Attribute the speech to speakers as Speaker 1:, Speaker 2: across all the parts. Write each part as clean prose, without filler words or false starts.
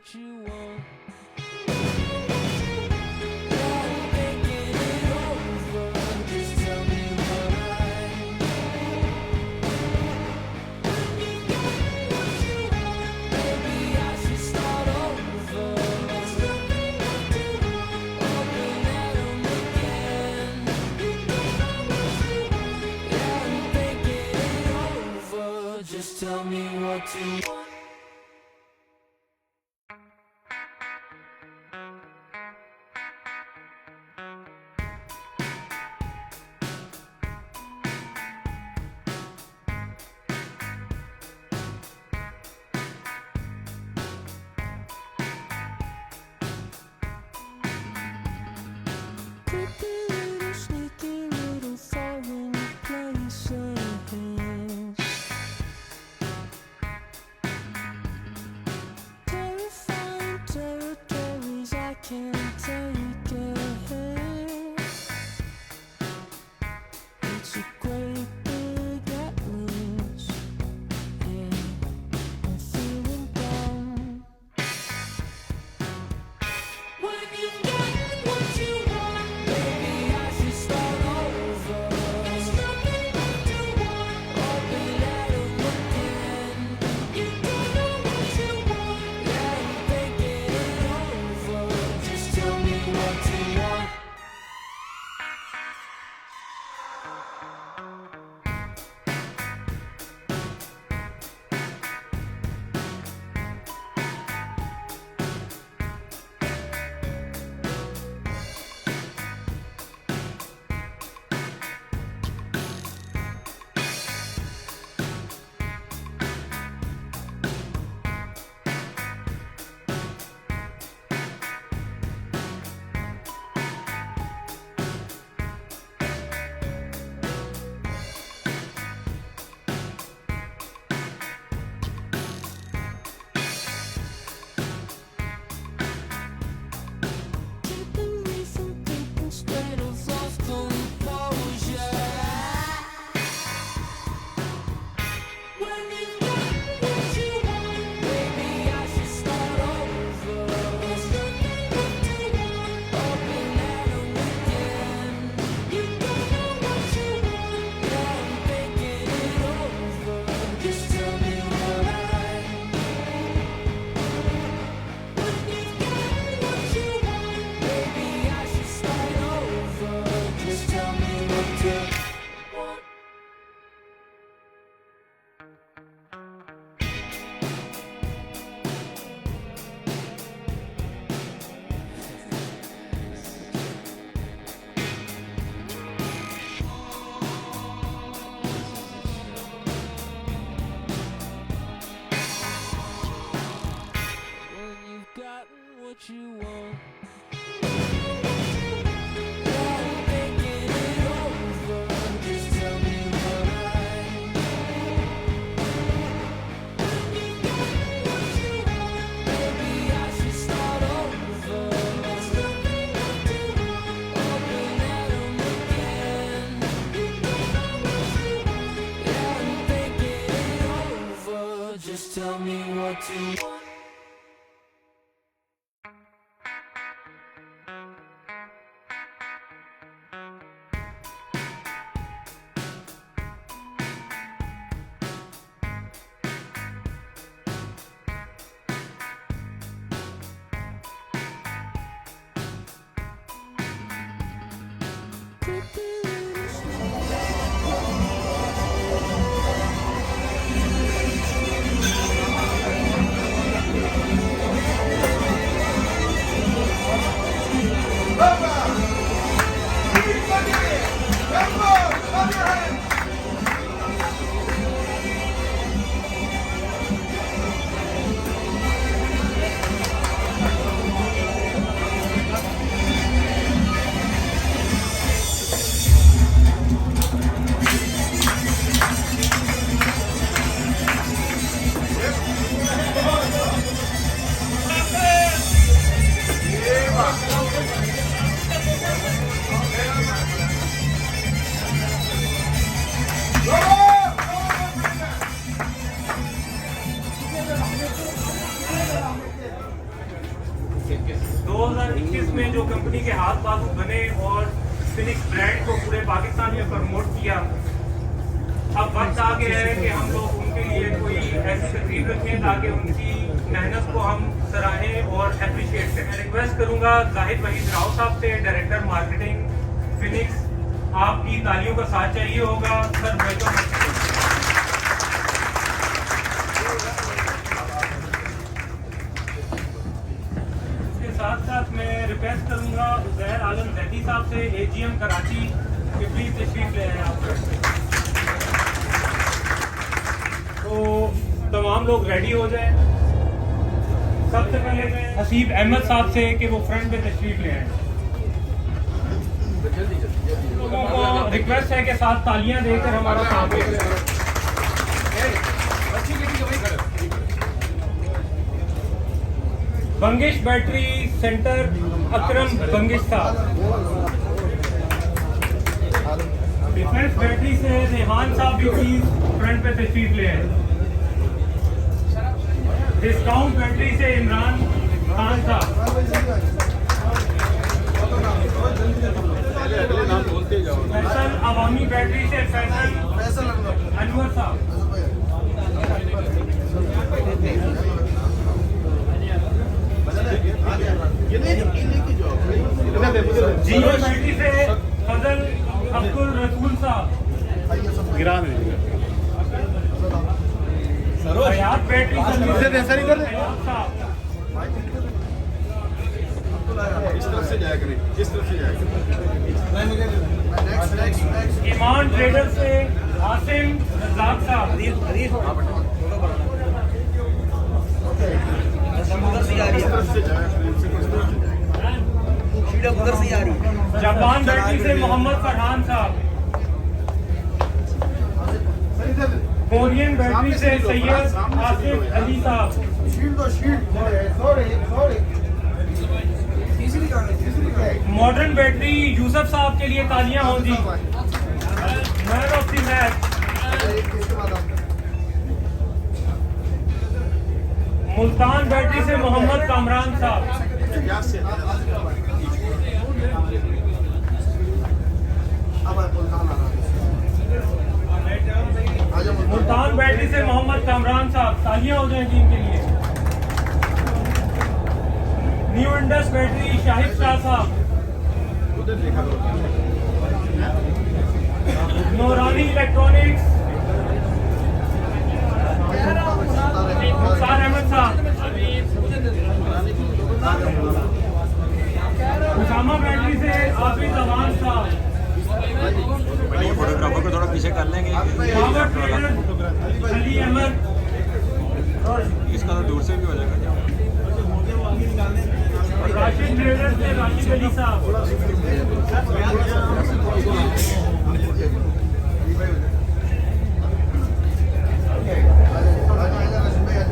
Speaker 1: what you want. Just tell me what you want. Creepy little sneaky little foreign places. Terrifying territories I can't take it. It's a great big atlas, and I'm feeling dumb. When you get what you want, maybe I should start over. There's nothing left to want, open at 'em again. You don't know what you want, yeah, I'm thinking it over. Just tell me what you want. Keeping me from thinking straight, I've lost composure. When you get what you want, maybe I should start over. There's nothing left to want, open at 'em again. You don't know what you want, yeah, I'm thinking it over. Just tell me what I. When you get what you want, maybe I should start over. Just tell me what you want. When you've gotten what you want, yeah, I'm thinking it over. Just tell me what I. When you get what you want, maybe I should start over. There's nothing left to want, open at 'em again. You don't know what you want, yeah, I'm thinking it over. Just tell me what you want. Creepy little
Speaker 2: 2021 में जो company के हाथ बाजू बने और Phoenix brand को पूरे पाकिस्तान में प्रमोट किया, अब वक्त आ गया है कि हम लोग उनके लिए कोई ऐसी तकरीब रखें ताकि उनकी मेहनत को हम सराहें और अप्रिशिएट करें। मैं रिक्वेस्ट करूंगा जाहिद वहीद राव साहब से, डायरेक्टर मार्केटिंग फिनिक्स, आपकी तालियों का साथ चाहिए होगा सर। वेलकम। इसके साथ साथ मैं रिक्वेस्ट करूंगा उज़ैर आलम जैदी साहब से, AGM कराची, कि प्लीज तशरीफ ले आए आप। तो तमाम लोग रेडी हो जाएं। सबसे पहले मैं हसीब अहमद साहब से कि वो फ्रंट पे तशरीफ ले आए। लोगों को रिक्वेस्ट है कि साथ तालियां देकर हमारा काम करें। बंगिश बैटरी सेंटर अकरम बंगिश साहब। डिफेंस बैटरी से रेहान साहब भी प्लीज फ्रंट पे तशरीफ ले आए। डिस्काउंट बैटरी से इमरान खान साहब। फैसल अवामी बैटरी से फैसल अनवर साहब। जियो बैटरी से फजल अब्दुल रसूल साहब।
Speaker 3: गिरान
Speaker 2: हयात बैटरी से
Speaker 3: इस तरफ से जाया करें, इस तरफ से जाया करें।
Speaker 2: ईमान ट्रेडर से आसिम रज़ाक साहब। जापान बैटरी से मोहम्मद फरहान साहब। कोरियन बैटरी से सैयद आसिफ अली साहब। मॉडर्न बैटरी यूसुफ साहब के लिए तालियां हों जी, man of the match. Multan battery से मोहम्मद कामरान साहब। मुल्तान बैटरी से मोहम्मद कामरान साहब, तालियां हो जाएंगी इनके लिए। New Indus battery Shahid Shah साहब। नूरानी इलेक्ट्रॉनिक्स मुख्तार अहमद साहब। उसामा बैटरी से आबिद जवान साहब।
Speaker 4: फोटोग्राफर को थोड़ा पीछे कर लेंगे।
Speaker 2: Power trader Ali Ahmad.
Speaker 4: इसका तो दूर से भी हो जाएगा।
Speaker 2: राशिद ट्रेडर से राशिद अली साहब।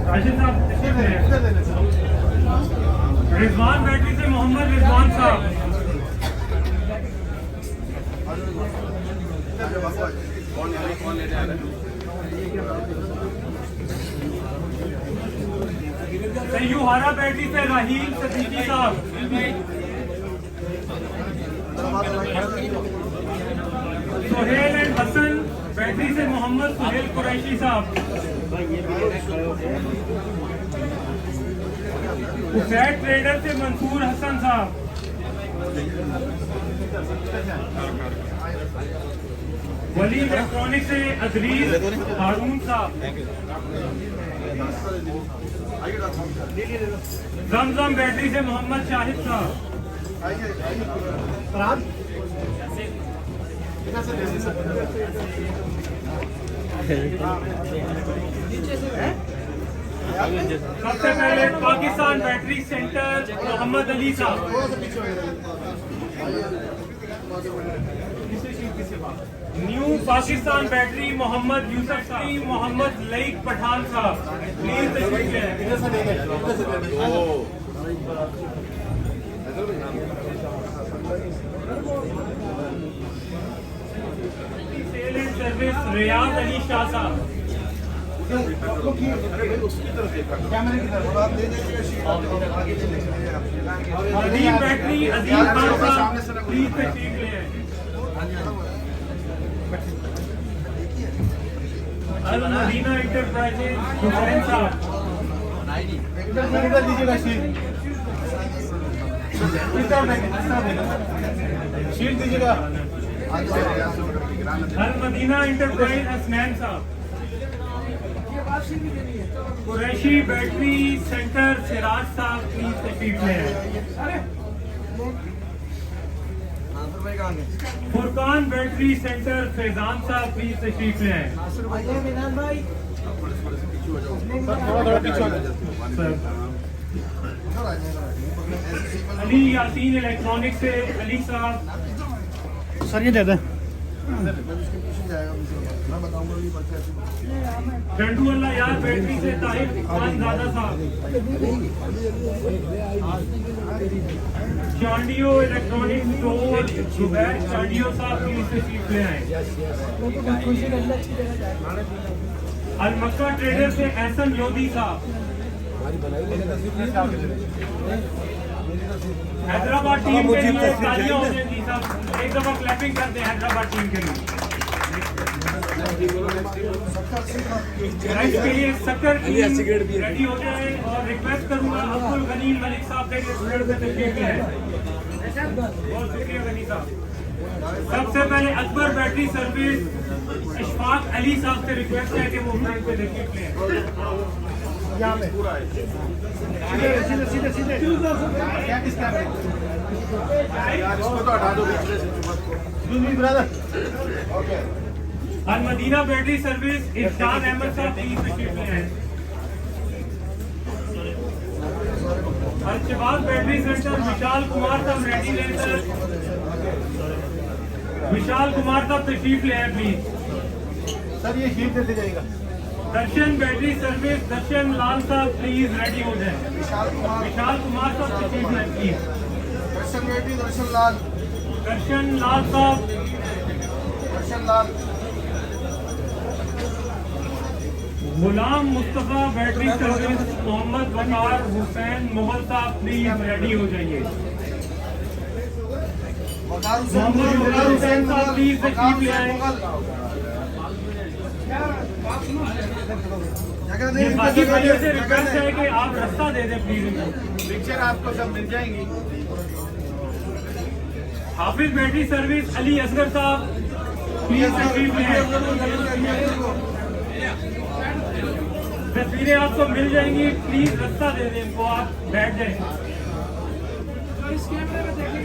Speaker 2: राशिद साहब तशरीफ ले आए। रिजवान बैटरी से मोहम्मद रिजवान साहब। सैयुहारा बैटरी से राहील सदीकी साहब। सुहेल एंड हसन बैटरी से मोहम्मद सुहेल कुरैशी साहब। हुसैन ट्रेडर से मंसूर हसन साहब। वली इलेक्ट्रॉनिक से अदरीज हारून साहब। जमजम बैटरी से मोहम्मद शाहिद साहब। सबसे पहले पाकिस्तान बैटरी सेंटर मोहम्मद अली साहब। न्यू पाकिस्तान बैटरी मोहम्मद यूसुफ साहब। मोहम्मद लईक पठान साहब, प्लीज तशरीफ ले सेल एंड सर्विस रियाज अली शाह साहब।
Speaker 3: उसकी तरफ देखा कैमरे की तरफ आगे
Speaker 2: अजीम बैटरी अजीम खान साहब प्लीज तशरीफ ले आए। अल मदीना इंटरप्राइजेज हुसैन साहब,
Speaker 3: इधर दीजिएगा शील्ड शील्ड दीजिएगा।
Speaker 2: अल मदीना इंटरप्राइज हसनैन साहब, कुरैशी बैटरी सेंटर सिराज साहब प्लीज तशरीफ ले आए। फुरकान बैटरी सेंटर फैजान साहब प्लीज तशरीफ ले आए।
Speaker 3: थोड़ा पीछे हो जाए।
Speaker 2: अली यासीन इलेक्ट्रॉनिक से अली साहब,
Speaker 3: सर ये दे दें।
Speaker 2: डंडू अल्लाह यार बैटरी से ताहिर खान दादा साहब, चांडियो इलेक्ट्रॉनिक स्टोर जुबैर चांडियो साहब प्लीज तशरीफ ले आए। अल मक्का ट्रेडर से एहसन लोधी साहब, हैदराबाद टीम के लिए तालियां हो जाएंगी साहब, एक दफा क्लैपिंग करते हैं हैदराबाद टीम के लिए। नेक्स्ट के लिए शक्कर टीम रेडी हो जाए और रिक्वेस्ट करूंगा अब्दुल गनी मलिक साहब के लिए तशरीफ ले आए। बहुत शुक्रिया गनी साहब। सबसे पहले अकबर बैटरी सर्विस इशफाक अली साहब से रिक्वेस्ट है कि वो फ्रंट पे तशरीफ ले आए।
Speaker 3: यहाँ पे सीधे सीधे सीधे क्या किसका है? यार इसको तो हटा दो बीच से ब्रदर। ओके
Speaker 2: अल मदीना बैटरी सर्विस इरशाद अहमद साहब प्लीज तशरीफ ले आए। अल शबाब बैटरी सेंटर विशाल कुमार साहब रेडी लेकर विशाल कुमार साहब तशरीफ ले आए प्लीज।
Speaker 3: सर ये शील्ड दे जाएगा।
Speaker 2: दर्शन बैटरी सर्विस दर्शन लाल साहब प्लीज रेडी हो जाए। विशाल कुमार साहब तशरीफ ले प्लीज।
Speaker 3: दर्शन बेटी दर्शन लाल
Speaker 2: साहब,
Speaker 3: दर्शन लाल
Speaker 2: गुलाम मुस्तफा बैटरी सर्विस मोहम्मद वकार हुसैन मुगल साहब प्लीज रेडी हो जाइए। मोहम्मद वकार हुसैन साहब प्लीज तशरीफ ले आए। ये बाकी भाइयों से रिक्वेस्ट है कि आप रास्ता दे दें प्लीज।
Speaker 3: पिक्चर आपको सब मिल जाएंगी।
Speaker 2: हाफिज बैटरी सर्विस अली असगर साहब प्लीज तशरीफ ले आए। तस्वीरें आपको मिल जाएंगी, प्लीज रास्ता दे दें इनको, आप बैठ जाएं।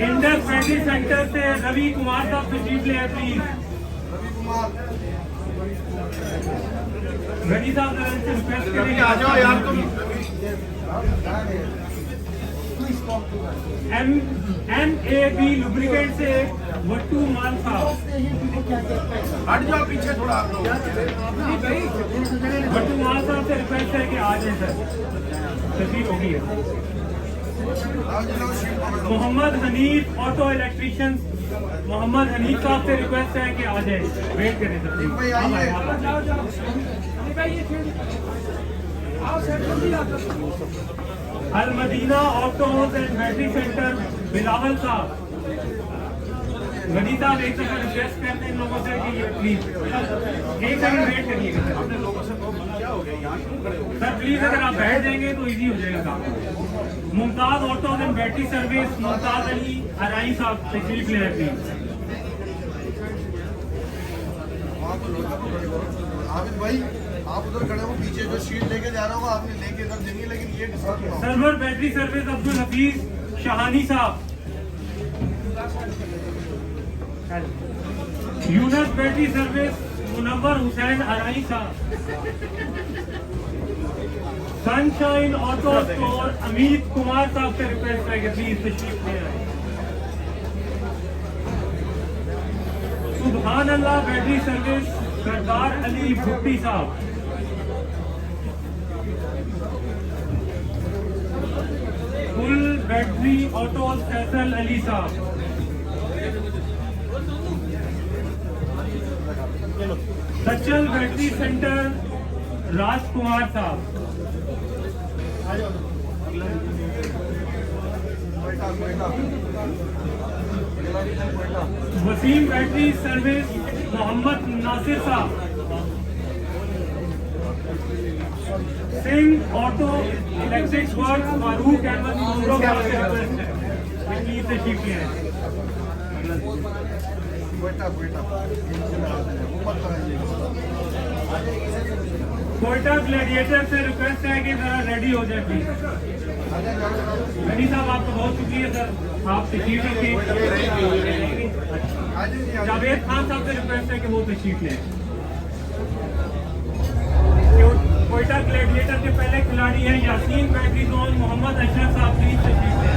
Speaker 2: इंडस बैटरी सेंटर से रवि कुमार साहब तशरीफ ले आए प्लीज। गनी साहब जरा इनसे रिक्वेस्ट करेंगे
Speaker 3: आ जाओ यार तुम।
Speaker 2: MAB लुब्रिकेंट से वट्टू मान साहब,
Speaker 3: हट जाओ पीछे थोड़ा आप लोग।
Speaker 2: वट्टू मान साहब से रिक्वेस्ट है कि आ जाए सर, तस्वीर होगी है। मोहम्मद हनीफ ऑटो इलेक्ट्रीशियन मोहम्मद हनीफ साहब से रिक्वेस्ट है कि आ जाए, वेट करें sir. Al Madina autos and battery centre Bilawal साहब, गनी साहब एक दफा रिक्वेस्ट करते हैं इन लोगों से कि ये प्लीज एक सेकंड वेट करिएगा सर प्लीज, अगर आप बैठ जाएंगे तो इजी हो जाएगा काम। Mumtaz autos and battery service Mumtaz Ali Arai साहब तशरीफ ले आए प्लीज।
Speaker 3: आबिद भाई आप उधर खड़े हो, पीछे जो शीट लेके जा रहा होगा आपने लेके इधर देनी है, लेकिन ये डिस्टर्ब ना हो।
Speaker 2: Server battery service Abdul Hafeez Shahani साहब, यूनस बैटरी सर्विस मुनव्वर हुसैन अराई साहब, sunshine auto store Amit Kumar साहब से रिक्वेस्ट है कि प्लीज तशरीफ ले आए। सुभान अल्लाह बैटरी सर्विस सरदार अली भुट्टी साहब, full battery auto Faisal Ali साहब, सचल बैटरी सेंटर राजकुमार साहब, वसीम बैटरी सर्विस मोहम्मद नासिर साहब। Singh auto electric work Farooq Ahmed नूरों का रिक्वेस्ट है प्लीज तशरीफ ले आए। कोयटा ग्लैडिएटर से रिक्वेस्ट है कि जरा रेडी हो जाए प्लीज। गनी साहब आपका बहुत शुक्रिया सर, आप तशरीफ रखिए। जावेद खान साहब से रिक्वेस्ट है कि वो तशरीफ लें। कोयटा ग्लैडिएटर के पहले खिलाड़ी हैं यासीन बैटरी जोन मोहम्मद अशरफ साहब, प्लीज तशरीफ लें।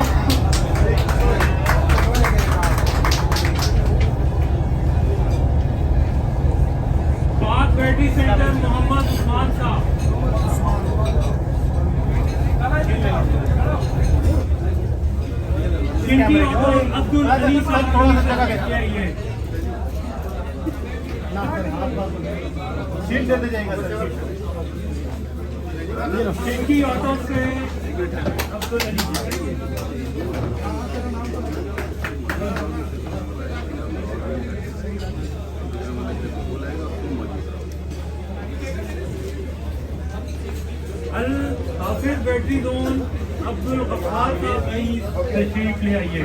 Speaker 2: पाक बैटरी सेंटर मोहम्मद उस्मान साहब। सिंधी ऑटो अब्दुल अली साहब,
Speaker 3: थोड़ा सा जगह सीट देते जाएगा सर।
Speaker 2: सिंधी ऑटो से अब्दुल अली। अल हाफिज बैटरी जोन अब्दुल गफ्फार का तशरीफ ले आइए।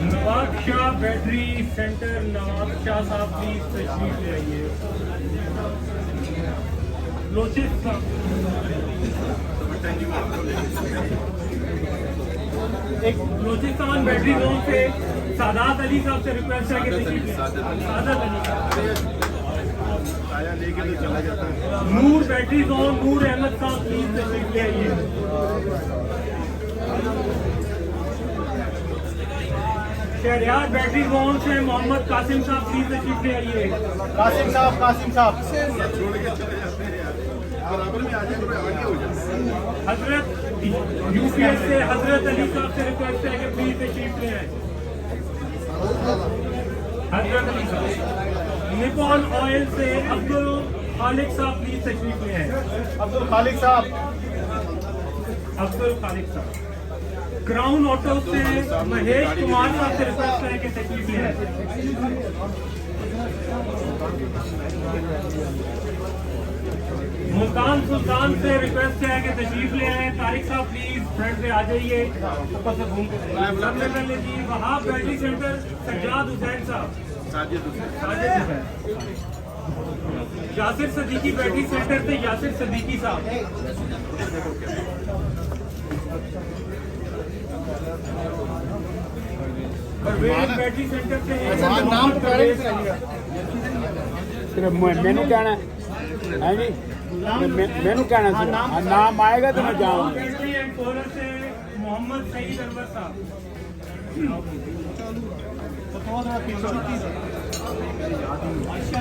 Speaker 2: नवाब शाह बैटरी सेंटर नवाब शाह साहब प्लीज तशरीफ ले आइए। एक बलूचिस्तान बैटरी जोन से सादात अली साहब से रिक्वेस्ट है कि तशरीफ ले। सादात अली
Speaker 3: लेके तो चला जाता है।
Speaker 2: नूर बैटरी जोन नूर अहमद साहब प्लीज तशरीफ ले आइए। शहरियार बैटरी जोन से मोहम्मद कासिम साहब प्लीज तशरीफ ले आइए।
Speaker 3: कासिम साहब छोड़ के चले जाते हैं यार, बराबर में आ जाए तो आगे हो जाए।
Speaker 2: हजरत यूपीएस से हजरत अली साहब से रिक्वेस्ट है कि प्लीज तशरीफ ले आए। हजरत अली साहब। निपॉन ऑयल से अब्दुल खालिक साहब प्लीज तशरीफ ले आए।
Speaker 3: अब्दुल खालिक साहब। क्राउन ऑटो से महेश कुमार साहब से रिक्वेस्ट है कि तशरीफ ले आए। मुल्तान सुल्तान से रिक्वेस्ट है कि तशरीफ ले आए। तारिक साहब प्लीज फ्रंट पे आ जाइए, ऊपर से घूम के सबसे पहले जी वहाब बैटरी सेंटर सज्जाद हुसैन साहब। साजिद हुसैन। यासिर सदीकी बैटरी सेंटर से यासिर सदीकी साहब। परवेज बैटरी सेंटर से नाम
Speaker 5: सिर्फ मैनू कहना है जी, मैनू कहना सिर्फ नाम आएगा तो मैं जाऊँगा।
Speaker 2: बैटरी एंड सोलर से मोहम्मद सईद अनवर साहब।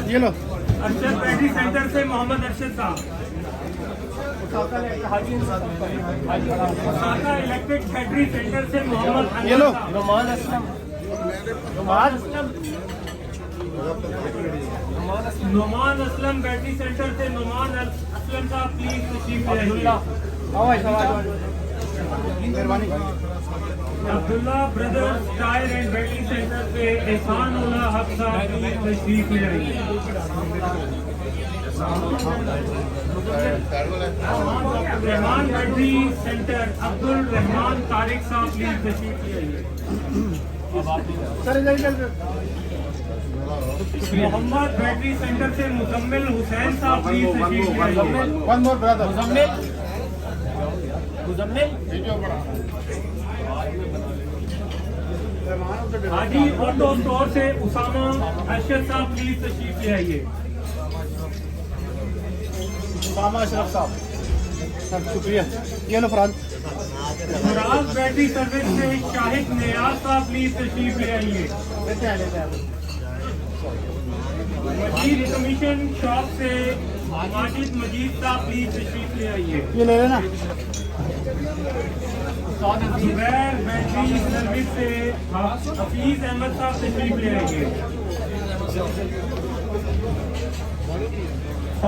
Speaker 3: ये लो।
Speaker 2: अरशद बैटरी सेंटर से मोहम्मद अरशद साहब। साका इलेक्ट्रिक बैटरी सेंटर से मोहम्मद
Speaker 3: ये लो।
Speaker 2: नुमान असलम। नुमान असलम बैटरी सेंटर से नुमान असलम साहब प्लीज तशरीफ ले आइए।
Speaker 3: मेहरबानी।
Speaker 2: Abdullah brothers tyre and battery centre से एहसान उल्ला हक साहब प्लीज तशरीफ ले आइए। रहमान बैटरी सेंटर अब्दुल रहमान तारिक साहब प्लीज तशरीफ ले आइए। मोहम्मद बैटरी सेंटर से मुजम्मिल हुसैन साहब प्लीज तशरीफ ले आइए।
Speaker 3: One more brother.
Speaker 2: Haji auto store से उसामा अरशद साहब प्लीज तशरीफ ले आइए।
Speaker 3: उसामा अशरफ साहब सर शुक्रिया। ये लो फराज।
Speaker 2: फराज बैटरी सर्विस से शाहिद नियाज साहब प्लीज तशरीफ ले आइए। मजीद कमीशन शॉप से माजिद मजीद साहब प्लीज तशरीफ ले आइए।
Speaker 3: ये ले लेना।
Speaker 2: जुबैर बैटरी सर्विस से हफीज अहमद साहब तशरीफ ले आइए।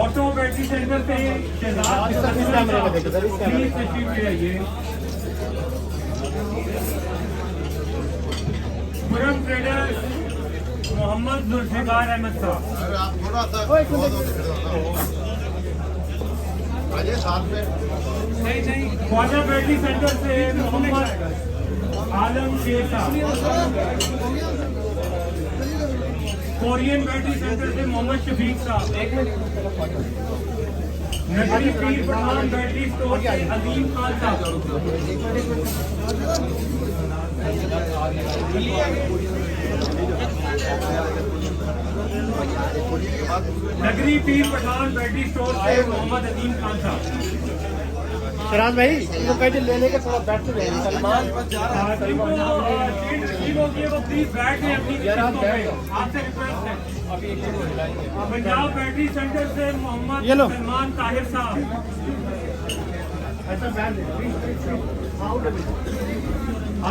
Speaker 2: ऑटो बैटरी सेंटर से शहजाद प्लीज तशरीफ ले आइए।
Speaker 3: खुरम ट्रेडर्स मोहम्मद जुल्फिकार अहमद साहब।
Speaker 6: अरे आप थोड़ा सा अजय साथ में
Speaker 3: ख्वाजा बैटरी सेंटर से मोहम्मद आलम शेख साहब। कोरियन बैटरी सेंटर से मोहम्मद शफीक साहब। नगरी पीर पठान बैटरी स्टोर से अजीम खान साहब। नगरी पीर पठान बैटरी स्टोर से मोहम्मद अजीम खान साहब।
Speaker 5: शराज भाई इनको कह ले लेके थोड़ा बैठ के सलमान
Speaker 3: प्लीज बैठ गए अपनी किस्तों पे। आपसे रिक्वेस्ट है। पंजाब बैटरी सेंटर से मोहम्मद सलमान ताहिर साहब।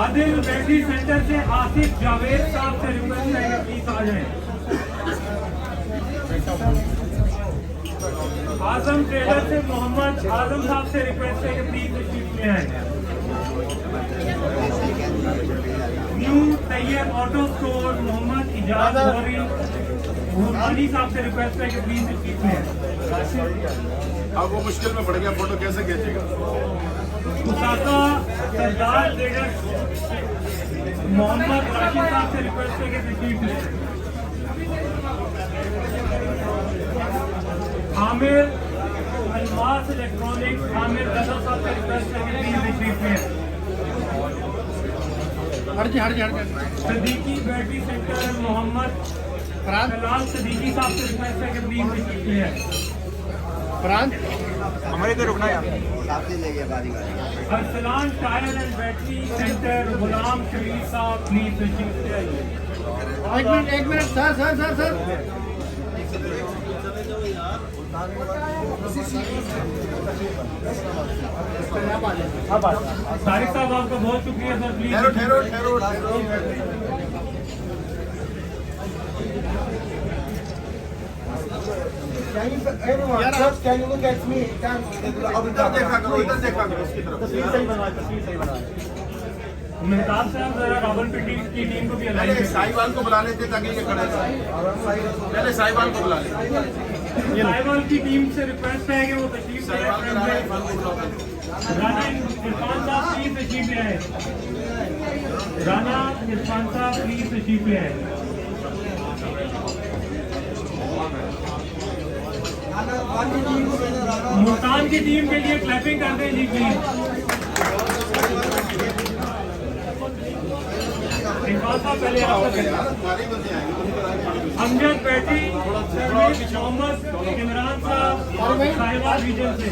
Speaker 3: आदिल बैटरी सेंटर से आसिफ जावेद साहब से रिक्वेस्ट है कि प्लीज आ जाएं। आजम ट्रेडर से मोहम्मद आजम साहब से रिक्वेस्ट है कि प्लीज तशरीफ ले आए। New Tayyab auto store Mohammad Ijaz Bhurmani साहब से रिक्वेस्ट है कि प्लीज तशरीफ ले आए।
Speaker 6: अब वो मुश्किल में पड़ गया, फोटो कैसे खींचेगा?
Speaker 3: उसाका सरदार ट्रेडर्स मोहम्मद राशिद साहब से रिक्वेस्ट है कि तशरीफ ले आए। आमिर अलमास इलेक्ट्रॉनिक्स आमिर रजा साहब से रिक्वेस्ट है कि प्लीज तशरीफ ले आए। सदीकी बैटरी सेंटर मोहम्मद सलाल सदीकी साहब से रिक्वेस्ट है कि प्लीज तशरीफ ले आए।
Speaker 4: हमारे इधर रुकना यार।
Speaker 3: Arsalan tyre and battery centre Ghulam Shamir साहब प्लीज तशरीफ ले आइए।
Speaker 5: एक minute sir sir sir sir
Speaker 3: Tariq साहब आपका बहुत शुक्रिया सर। प्लीज
Speaker 6: ठहरो ठहरो ठहरो अब इधर देखा करो, इधर देखा करो उसकी तरफ।
Speaker 3: मेहताब साहब जरा रावलपिंडी की टीम को भी
Speaker 6: पहले
Speaker 3: अलाइन
Speaker 6: साहिवाल को बुला लेते ताकि ये खड़े रहे। पहले साहिवाल को बुला लेते।
Speaker 3: साहिवाल की टीम से रिक्वेस्ट है कि वो तशरीफ ले
Speaker 6: साहिवाल का
Speaker 3: आए।
Speaker 6: साहिवाल को बुलाओ।
Speaker 3: राना इरफान साहब प्लीज तशरीफ ले आए। राना इरफान साहब प्लीज तशरीफ ले आए। मुल्तान की टीम के लिए क्लैपिंग कर दें जी प्लीज। इरफान साहब पहले आप अमजद बैटरी सर्विस मोहम्मद इमरान साहब साहिवाल रीजन से।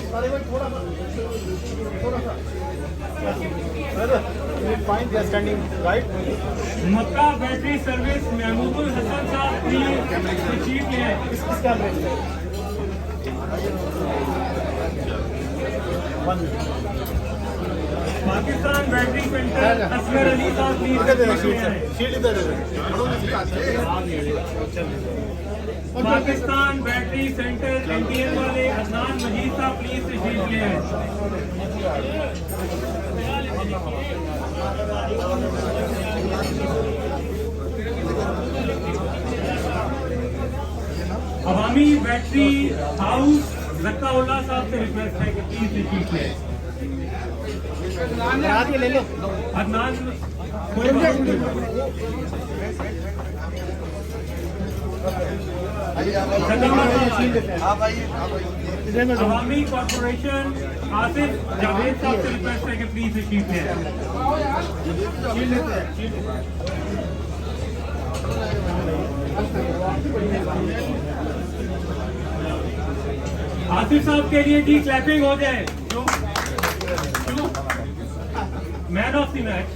Speaker 3: मक्का बैटरी सर्विस महमूदुल हसन साहब प्लीज तशरीफ ले आए। पाकिस्तान बैटरी सेंटर असगर अली साहब प्लीज तशरीफ ले आए। पाकिस्तान बैटरी सेंटर एनटीएन वाले अदनान मजीद साहब प्लीज तशरीफ ले आए। अवामी बैटरी हाउस जक्काउल्ला साहब से रिक्वेस्ट है कि प्लीज तशरीफ ले आए।
Speaker 5: ले लो
Speaker 3: अदनान अवामी कॉर्पोरेशन आसिफ जावेद साहब से रिक्वेस्ट है कि प्लीज तशरीफ ले आए। आसिफ साहब के लिए जी क्लैपिंग हो जाए। मैन ऑफ द मैच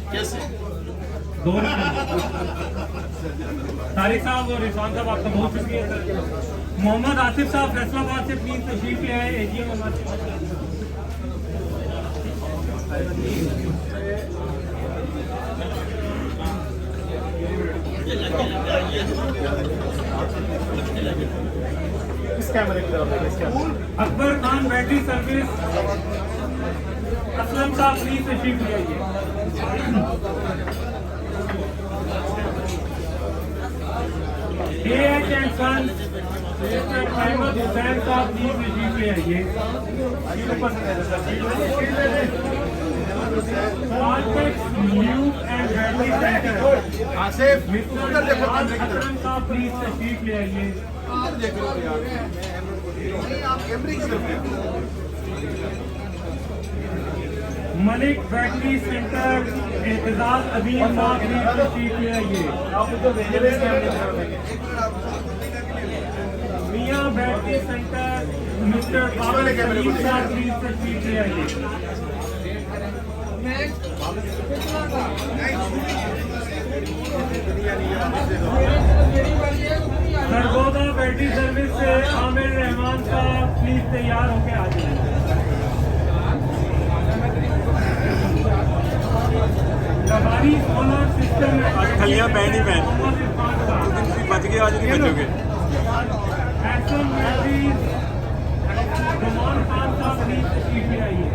Speaker 3: दो तारिक साहब और इरफान साहब आपका बहुत शुक्रिया सर। मोहम्मद आसिफ साहब फैसलाबाद से प्लीज तशरीफ ले आए। AGM Akbar Khan battery service Aslam साहब प्लीज तशरीफ ले आइए। AH and Sons, Mr. Ahmed Hussain साहब प्लीज तशरीफ ले आइए। Architects Luke and Bradley Center,
Speaker 6: Asif
Speaker 3: Mr.
Speaker 6: उधर देखो
Speaker 3: Shahzad
Speaker 6: कैमरे की तरफ
Speaker 3: Akram साहब प्लीज तशरीफ ले आइए।
Speaker 6: उधर देख लो यार नहीं आप कैमरे की तरफ देखो
Speaker 3: मलिक बैटरी सेंटर एतजाज अजीम साहब प्लीज तशरीफ ले आइए। Mian battery centre mister Babar Saleem साहब प्लीज तशरीफ ले आइए। सरगोदा बैटरी सर्विस से आमिर रहमान साहब प्लीज तैयार होके आ जाए। कबारी सोलर सिस्टम में
Speaker 4: आज खलियां पहन ही पहन।
Speaker 3: मोहम्मद इरफान साहब,
Speaker 4: बच गए आज नहीं बचोगे।
Speaker 3: एसएम बैटरीज गुमान खान साहब प्लीज तशरीफ ले आइए।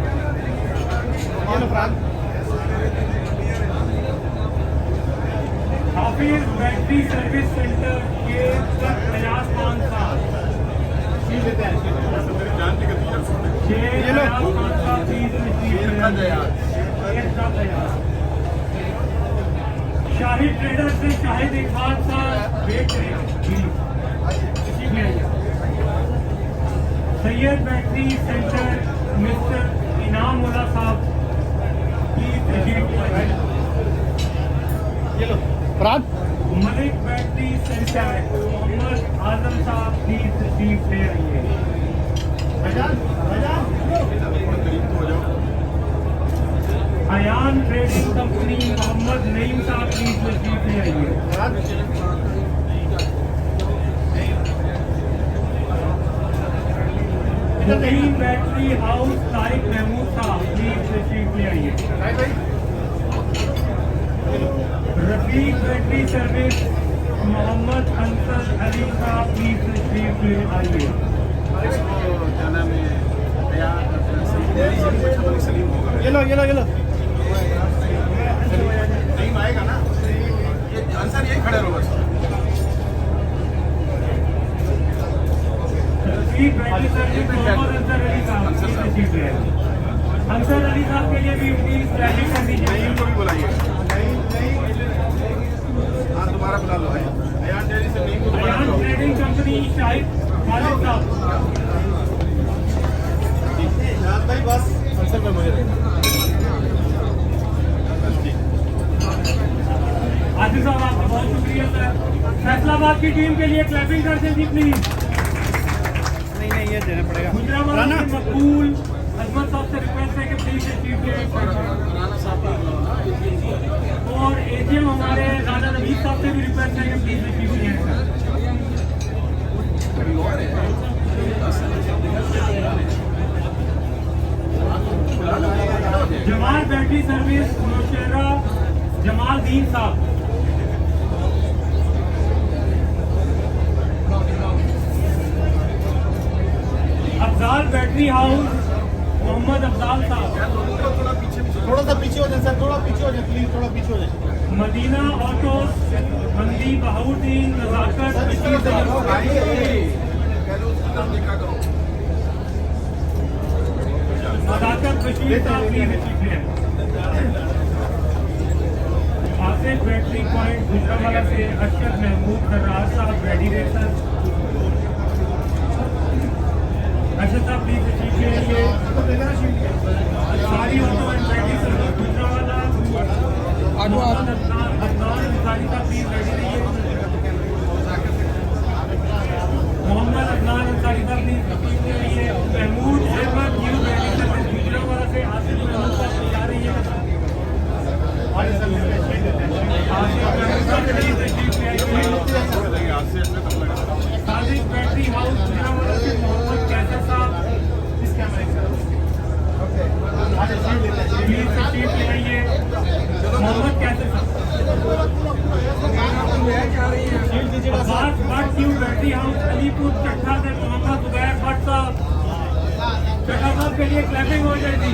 Speaker 3: हाफिज बैटरी सर्विस सेंटर के फयाज खान साहब, फयाज खान साहब प्लीज तशरीफ ले आइए। शाहिद ट्रेडर से शाहिद इकबाल साहब वेट करें। सैयद बैटरी सेंटर मिस्टर इनाम मुल्ला साहब प्लीज तशरीफ ले आइए। मलिक बैटरी सेंटर मोहम्मद आजम साहब प्लीज तशरीफ ले आइए। अयान ट्रेडिंग कंपनी मोहम्मद नईम साहब प्लीज तशरीफ ले आइए। मुकीम बैटरी हाउस तारिक महमूद साहब प्लीज तशरीफ ले आइए। रफीक बैटरी सर्विस मोहम्मद अंसर अली साहब प्लीज तशरीफ ले आइए।
Speaker 6: क्या नाम है सलीम होगा ये लो नहीं आएगा ना ये आंसर यही खड़े रहो बस
Speaker 3: रफीक बैटरी सर्विस मोहम्मद अंसर अली साहब प्लीज तशरीफ ले आइए। अंसर अली साहब के लिए भी प्लीज स्टैंडिंग कर दीजिए।
Speaker 6: इनको भी बुलाइए हाँ दोबारा बुला लो अयान डेयरी से नहीं को दोबारा
Speaker 3: अयान
Speaker 6: बुलाओ
Speaker 3: ट्रेडिंग कंपनी शाहिद खालिद साहब,
Speaker 6: भाई बस आंसर पे मुझे
Speaker 3: आसिफ साहब आपका बहुत शुक्रिया सर। फैसलाबाद की टीम के लिए क्लैपिंग कर दें जी प्लीज।
Speaker 6: नहीं ये देना पड़ेगा
Speaker 3: गुजरावाला के मकबूल अजमत साहब से रिक्वेस्ट है कि प्लीज तशरीफ ले और एजीएम हमारे राजा नवीद साहब से भी रिक्वेस्ट है कि प्लीज तशरीफ ले। जमाल बैटरी सर्विस नौशेरा जमाल दीन साहब, अफजाल बैटरी हाउस मोहम्मद अफजाल साहब,
Speaker 6: थोड़ा सा पीछे हो जाए सर थोड़ा पीछे हो जाए प्लीज थोड़ा पीछे हो जाए
Speaker 3: मदीना ऑटो मंदी बहाउद्दीन नजाकत बशीर साहब, नजाकत बशीर साहब प्लीज तशरीफ ले। आसिफ बैटरी पॉइंट गुजरावाला से अशरफ महमूद खर्रार साहब रेडी रेसर, अशरफ साहब प्लीज तशरीफ ले आइए। सारी auto and battery service Gujranwala Mohammad Adnan Ansari साहब प्लीज रेडी रहिए। मोहम्मद अदनान अंसारी साहब प्लीज तशरीफ ले आइए। Mahmood Ahmad new battery service Gujranwala से आसिफ महमूद साहब तैयार रहिए। सादिक बैटरी हाउस गुजरावाला से मोहम्मद कैसर साहब प्लीज तशरीफ ले आइए। मोहम्मद कैसर साहब, Abbas Bhatt Q battery house Alipur चट्टा से मोहम्मद जुबैर भट्ट साहब, चट्टा साहब के लिए क्लैपिंग हो जाएगी।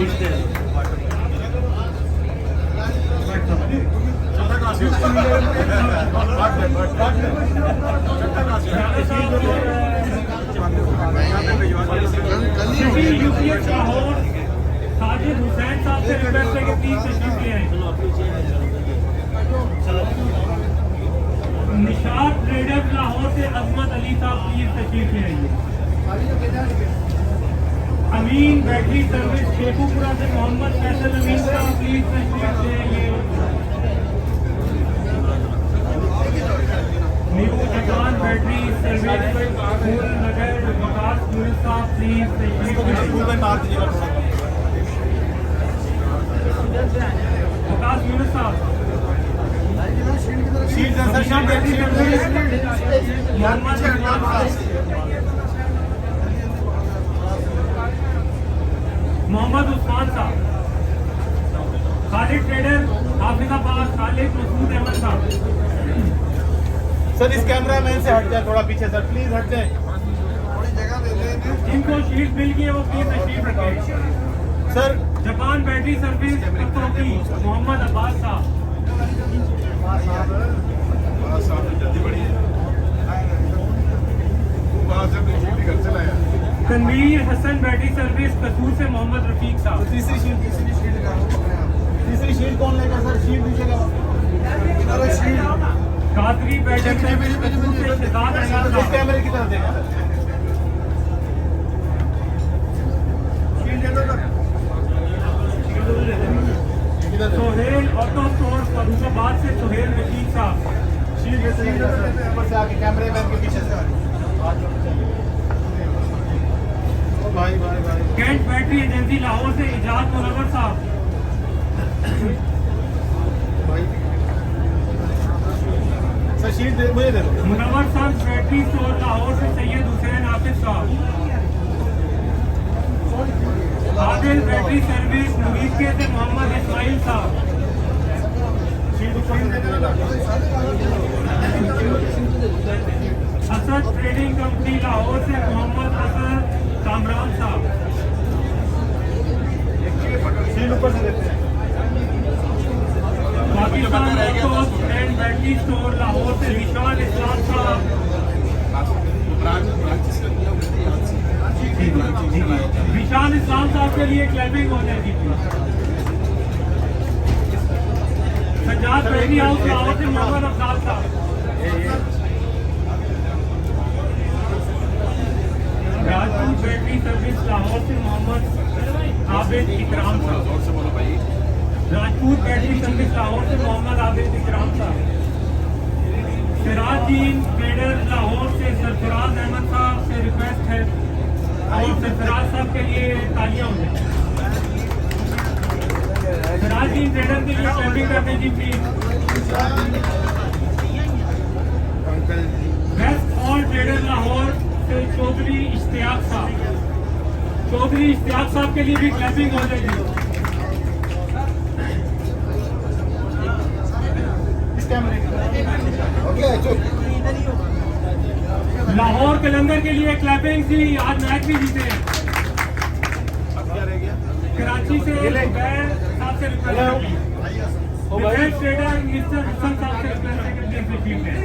Speaker 3: यूपीएस लाहौर साजिद हुसैन साहब से रिक्वेस्ट है कि प्लीज तशरीफ ले आए। निशात ट्रेडर्स लाहौर से अजमत अली साहब प्लीज तशरीफ ले आइए। अमीन बैटरी सर्विस शेखुपुरा से मोहम्मद फैसल अमीन साहब प्लीज तशरीफ ले आइए। न्यू जहान बैटरी सर्विस फूल नगर विकास यूनिट साहब प्लीज तशरीफ ले आइए। विकास यूनिट साहब मोहम्मद उस्मान साहब, खालिद ट्रेडर हाफिजाबाद खालिद मसूद अहमद साहब।
Speaker 6: सर इस कैमरा मैन से हट जाए थोड़ा पीछे सर, प्लीज हट जाए।
Speaker 3: जिनको शीट मिल गई है वो प्लीज तशरीफ रखें।
Speaker 6: सर
Speaker 3: जापान बैटरी सर्विस कतौती मोहम्मद अब्बास साहब। तनवीर हसन बैटरी सर्विस कसूर से मोहम्मद रफीक साहब।
Speaker 6: तीसरी शीट कौन लेगा सर? शीट दीजिएगा।
Speaker 3: कादरी बैटरी सर्विस कसूर से शहजाद अहमद
Speaker 6: इस
Speaker 3: साहब।
Speaker 6: कैमरे की तरफ देगा।
Speaker 3: सोहेल ऑटो स्टोर फरूखाबाद से सोहेल रशीद साहब।
Speaker 6: ऊपर से आके कैमरे मैन के पीछे से भाई भाई भाई
Speaker 3: कैंट बैटरी एजेंसी लाहौर से इजाज मुनव्वर साहब।
Speaker 6: सर शीट मुझे दे दो।
Speaker 3: मुनव्वर साहब बैटरी स्टोर लाहौर से सैयद हुसैन आसिफ साहब। आदिल बैटरी सर्विस मुरीदके से मोहम्मद इस्माइल साहब। असद ट्रेडिंग कंपनी लाहौर से मोहम्मद असद कामरान साहब।
Speaker 6: शीट ऊपर से देते हैं।
Speaker 3: Pakistan auto and battery store Lahore से विशाल इस्लाम साहब। विशाल इस्लाम साहब के लिए क्लैपिंग हो जाएगी। सज्जाद बैटरी हाउस लाहौर से मोहम्मद अफजाल साहब। राजपूत बैटरी सर्विस लाहौर से मोहम्मद आबिद इकराम साहब। राजपूत बैटरी सर्विस लाहौर से मोहम्मद आबिद इकराम साहब। सिराजुद्दीन ट्रेडर लाहौर से सरफराज अहमद साहब से रिक्वेस्ट है और सरफराज साहब के लिए तालियां हो जाए। सिराजुद्दीन ट्रेडर के लिए क्लैपिंग कर दीजिए please. Best all trader Lahore से चौधरी इश्तियाक साहब। चौधरी इश्तियाक साहब के लिए भी क्लैपिंग हो जाएगी।
Speaker 6: इस कैमरे की तरफ। ओके चुप।
Speaker 3: लाहौर कलंदर के लिए क्लैपिंग थी, आज मैच भी जीते हैं।
Speaker 6: अब क्या रह गया?
Speaker 3: कराची से जुबैर साहब से रिक्वेस्ट है please. Zubair trader mister Hassan साहब से रिक्वेस्ट है कि प्लीज तशरीफ लें।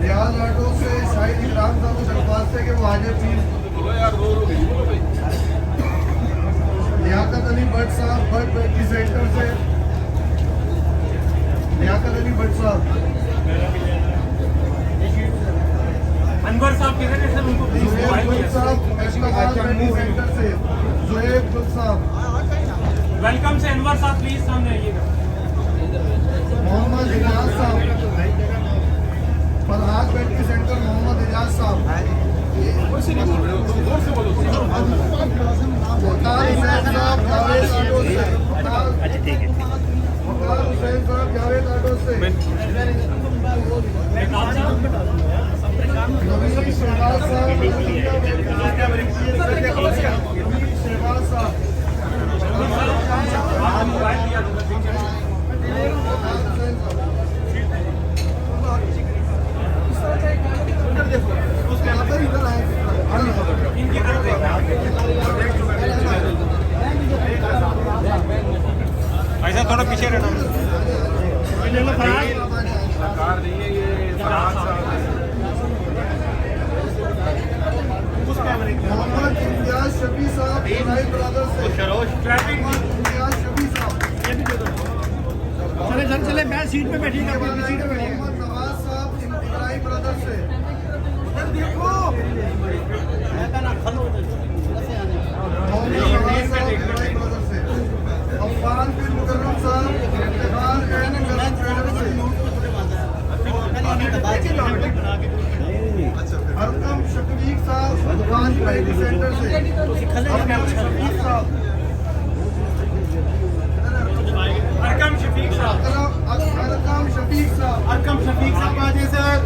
Speaker 7: रियाज ऑटो से शाहिद इकराम साहब को दरख्वास्त है कि वो आज प्लीज। लियाकत अली भट्ट साहब भट्ट बैटरी सेंटर से। लियाकत अली भट्ट साहब।
Speaker 3: अनवर साहब किधर है सर? उनको प्लीज
Speaker 7: जुएब गुल साहब एस्टाबाद बैटरी सेंटर से। जुएब गुल साहब।
Speaker 3: वेलकम से अनवर साहब प्लीज सामने आइएगा।
Speaker 7: मोहम्मद इजाज साहब। फरहाद बैटरी सेंटर मोहम्मद इजाज साहब। मुख्तार हुसैन साहब जावेद ऑटो से। मुख्तार हुसैन साहब जावेद ऑटो से। नवीन शहबाज साहब नवीन शहबाज साहब।
Speaker 4: थोड़ा पीछे रहना।
Speaker 6: सरकार नहीं है ये फरहाद साहब है।
Speaker 7: मोहम्मद इम्तियाज शफी साहब इब्राहिम ब्रदर्स से इम्तियाज शफी साहब
Speaker 3: चले मैं सीट पे बैठी
Speaker 7: मोहम्मद नवाज साहब इब्राहिम ब्रदर्स से मोहम्मद नवाज साहब इब्राहिम ब्रदर्स से अफान बिन मुकर्रम साहब इफ्तिखार एंड गलत ट्रेडर से अरकम शफीक साहब खान पेटी सेंटर से अरकम शफीक साहब
Speaker 3: अरकम शफीक साहब
Speaker 7: अरकम शफीक साहब आगे सर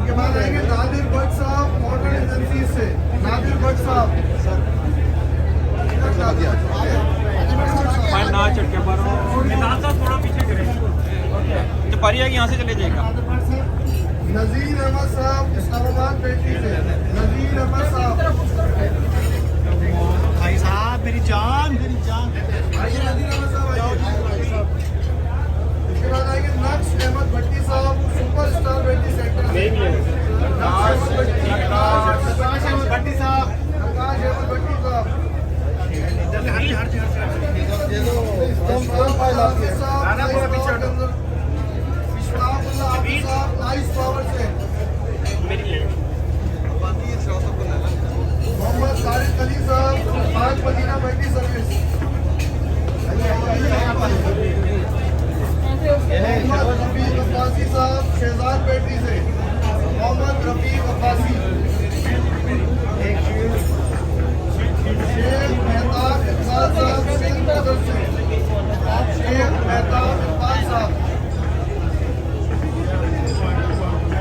Speaker 7: के बाद आएंगे नादिर भट्ट साहब मोटर एजेंसी से नादिर भट्ट साहब
Speaker 4: ना चटके पर
Speaker 3: थोड़ा पीछे करें
Speaker 4: जो पारी आएगी यहाँ से चले जाएगा।
Speaker 7: नजीर अहमद साहब इस्लामाबाद पेटी से नजीर अहमद साहब
Speaker 3: भाई साहब मेरी जान
Speaker 7: आइए नजीर अहमद साहब आइए इसके बाद आएंगे नक्श अहमद भट्टी साहब सुपरस्टार पेटी सेक्टर से प्रकाश अहमद भट्टी साहब मोहम्मद तारिक अली साहब पाँच मदीना बैठी सर्विस मोहम्मद रफीक अब्बासी साहब शहजाद बैठी से मोहम्मद रफीक अब्बासी शेख मेहताब इकबाल साहब सिंह नगर से शेख मेहताब इकबाल साहब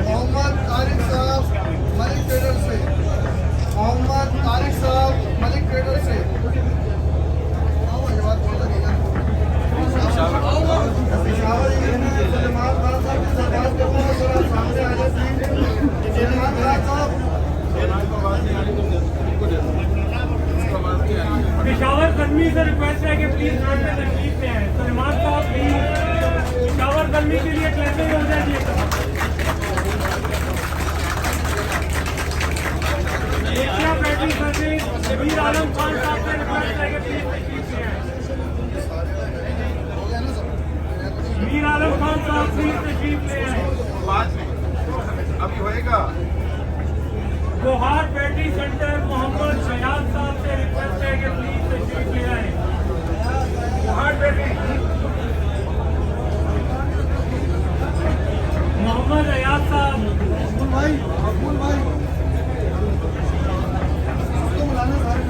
Speaker 7: मोहम्मद तारिक साहब मलिक ट्रेडर से मोहम्मद तारिक साहब मलिक ट्रेडर से पिशावर सलमान खान साहब की सरकार के पास सामने आ जाती सलमान खान साहब
Speaker 3: पिशावर कर्मी से रिक्वेस्ट है कि प्लीज फ्रंट में तकलीफ में है सलमान साहब प्लीज पिशावर कर्मी के लिए क्लैपिंग हो जाएगी। एशिया बैटिंग सर्विस शबीर आलम खान साहब से रिक्वेस्ट है कि प्लीज तकलीफ में है शबीर आलम खान साहब प्लीज तकलीफ में है।
Speaker 6: बाद में अभी होएगा।
Speaker 3: गोहार बैटिंग सेंटर मोहम्मद शयाद साहब से रिक्वेस्ट है कि प्लीज तशरीफ ले आए। गोहार बैटिंग मोहम्मद अयाज साहब
Speaker 7: भाई अब्दुल भाई उसको बुलाना सारे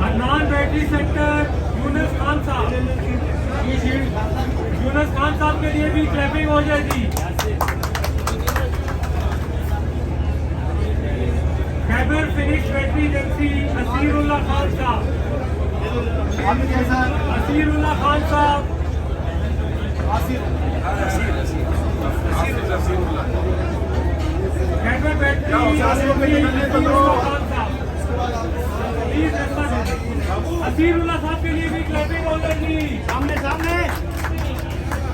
Speaker 3: अदनान बैटरी सेक्टर यूनुस खान साहब यूनुस खान साहब के लिए भी क्लैपिंग हो जाएगी। Khyber phoenix battery agency Asirullah Khan साहब असीरुल्लाह खान साहब खैबर बैटरी असीरुल्लाह खान साहब प्लीज असीरुल्लाह साहब के लिए भी क्लैपिंग हो जाएगी। सामने सामने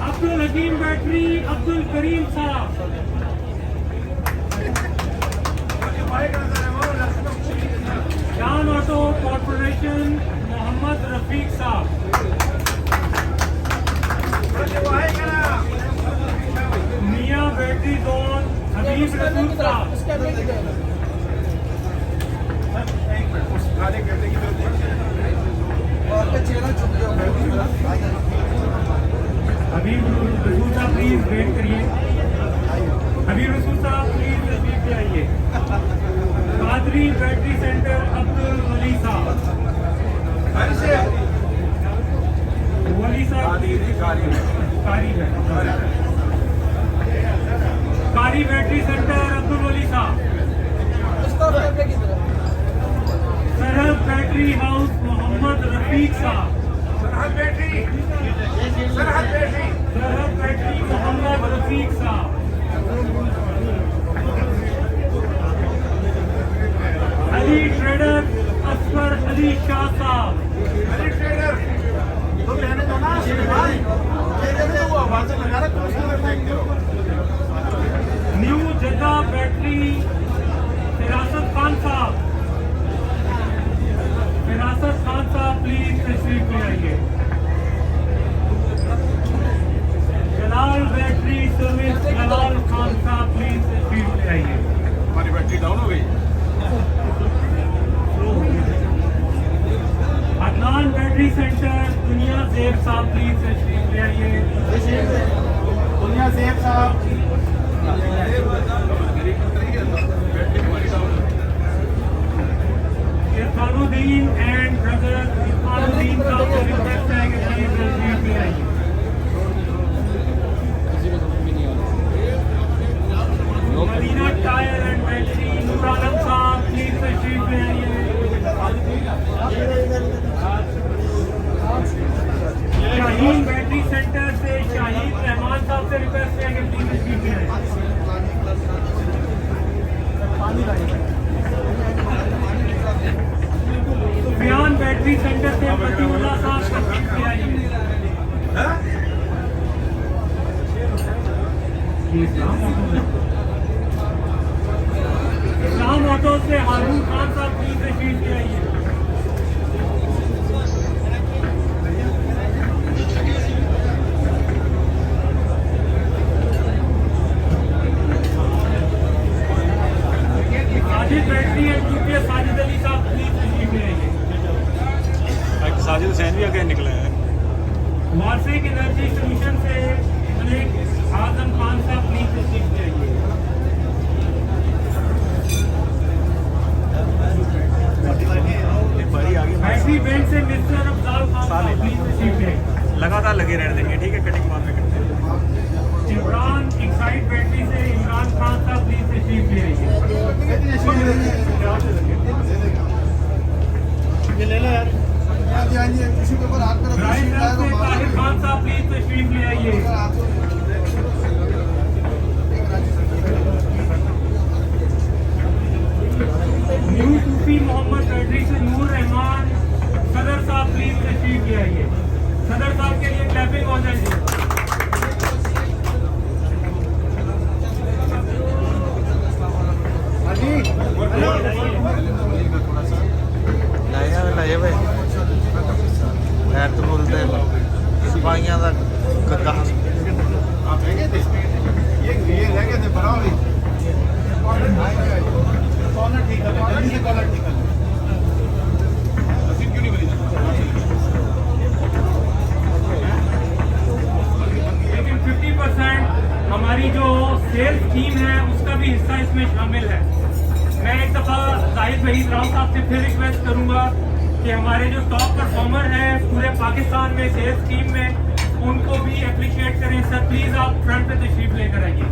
Speaker 3: अब्दुल हकीम बैटरी अब्दुल करीम साहब जान ऑटो कॉर्पोरेशन मोहम्मद रफीक साहब मियां बैटरी जोन हबीब रसूल साहब हबीब रसूल साहब प्लीज वेट करिए। हबीब रसूल साहब प्लीज तशरीफ ले आइए। कादरी बैटरी सेंटर अब्दुल वली साहब वली साहब कारी बैटरी सेंटर अब्दुल वली साहब सरहद बैटरी हाउस मोहम्मद रफीक साहब सरहद बैटरी मोहम्मद रफीक साहब अली ट्रेडर असफर अली शाह साहब
Speaker 6: वो आवाज लगा रहा है, देखते रहो।
Speaker 3: न्यू जद्दा बैटरी फिरासत खान साहब प्लीज तशरीफ ले आइए। जलाल बैटरी सर्विस जलाल खान साहब प्लीज तशरीफ ले आइए।
Speaker 6: हमारी बैटरी डाउन हो गई।
Speaker 3: अदनान बैटरी सेंटर दुनिया जेब साहब प्लीज तशरीफ ले आइए।
Speaker 5: दुनिया सेब साहब
Speaker 3: इरफानुद्दीन एंड ब्रदर इरफानुद्दीन साहब को रिक्वेस्ट है कि प्लीज तशरीफ ले आइए। Medina tyre and battery Noor Alam साहब प्लीज तशरीफ ले आइए। शाहीन बैटरी सेंटर से शाहीद रहमान साहब से रिक्वेस्ट है कि प्लीज तशरीफ ले आइए। सुफियान बैटरी सेंटर से फतीउल्लाह साहब तशरीफ ले आइए। इस्लाम ऑटो से हारून खान साहब प्लीज तशरीफ ले आइए। Sajid battery and UPS Sajid Ali साहब प्लीज तशरीफ ले आइए।
Speaker 4: साजिद हुसैन भी आगे निकले हैं।
Speaker 3: वार्सिक एनर्जी सोल्यूशन से मलिक आजम खान साहब प्लीज तशरीफ ले आइए।
Speaker 4: पारी आगे
Speaker 3: बैटरी बैंक से मिस्टर अफजाल खान साहब प्लीज तशरीफ ले आइए।
Speaker 4: लगातार लगे रहने देंगे, ठीक है, कटिंग बाद में करते हैं।
Speaker 3: इमरान एक्साइड बैटरी से इमरान खान साहब प्लीज तशरीफ ले आइए।
Speaker 5: ये ले लो यार।
Speaker 7: आइए किसी के ऊपर हाथ कर
Speaker 3: राइट से ताहिर खान साहब प्लीज तशरीफ ले आइए। न्यू सूफी मोहम्मद बैटरी से नूर रहमान सदर साहब प्लीज तशरीफ ले आइए। सदर साहब के लिए क्लैपिंग हो जाएगी।
Speaker 8: ਲਾਏ ਵੇ ਪੈਰ ਤੋਂ ਬੋਲਦੇ ਸਿਪਾਹੀਆਂ ਦਾ ਗੱਗਾ
Speaker 6: आप रह गए थे ये रह गए थे बनाओ भी कॉलर ठीक है जल्दी से कॉलर ठीक है क्यों नहीं बनी
Speaker 3: लेकिन 50% हमारी जो सेल्स टीम है उसका भी हिस्सा इसमें शामिल है। मैं एक दफ़ा जाहिद वहीद राव साहब से फिर रिक्वेस्ट करूंगा कि हमारे जो टॉप परफॉर्मर हैं पूरे पाकिस्तान में सेल्स टीम में उनको भी अप्रिशिएट करें। सर प्लीज़ आप फ्रंट पे तशरीफ लेकर आइए।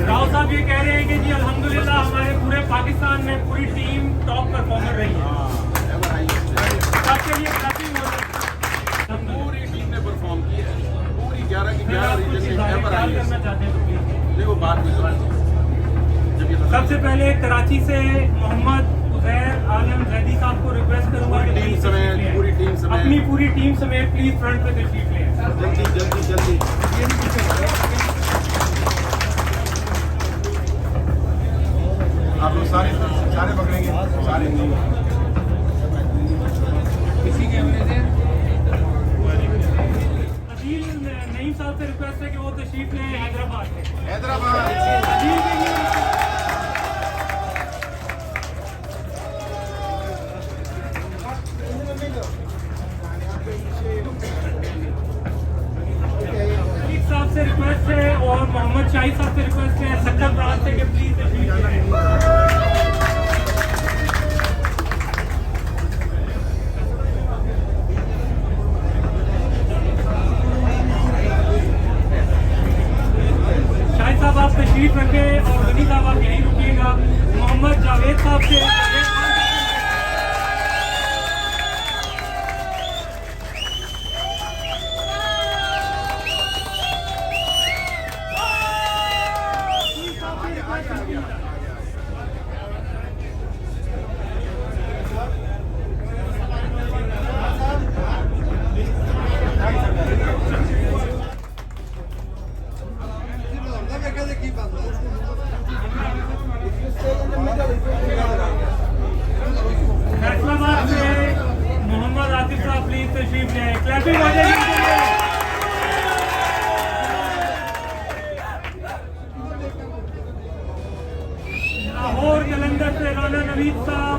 Speaker 3: राव साहब ये कह रहे हैं कि जी अल्हम्दुलिल्लाह हमारे पूरे पाकिस्तान में पूरी टीम टॉप परफॉर्मर रही है। आपके लिए क्लैपिंग हो रही है।
Speaker 6: पूरी टीम ने परफॉर्म किया है पूरी 11 की
Speaker 3: मैं
Speaker 6: 11
Speaker 3: आपको
Speaker 6: रीजन में
Speaker 3: सिखाने
Speaker 6: एवर आई है
Speaker 3: करना चाहते हैं तो प्लीज़।
Speaker 6: देखो बात नहीं जब ये
Speaker 3: सबसे पहले कराची से मोहम्मद उजैर आलम जैदी साहब को रिक्वेस्ट करूंगा कि
Speaker 6: टीम
Speaker 3: प्लीज
Speaker 6: समेत
Speaker 3: तशरीफ ले आएं।
Speaker 6: पूरी टीम समेत
Speaker 3: अपनी पूरी टीम समेत प्लीज फ्रंट पे तशरीफ ले आएं।
Speaker 6: जल्दी जल्दी जल्दी आप लोग सारे सारे पकड़ेंगे सारे
Speaker 3: किसी कैमरे से अजील नईम साहब से रिक्वेस्ट है कि वो तशरीफ ले आएं हैदराबाद से।
Speaker 6: हैदराबाद
Speaker 3: अजील के लिए मलिक साहब से रिक्वेस्ट है और मोहम्मद शाहिद साहब से रिक्वेस्ट है सक्कर ब्रांच से कि प्लीज तशरीफ ले आएं। शाहिद साहब आप तशरीफ रखें और गनी साहब आप यहीं रुकिएगा। मोहम्मद जावेद साहब से तशरीफ ले आए। क्लैपिंग हो जाएगी इनके लिए। लाहौर जलंधर से राना नवीद साहब,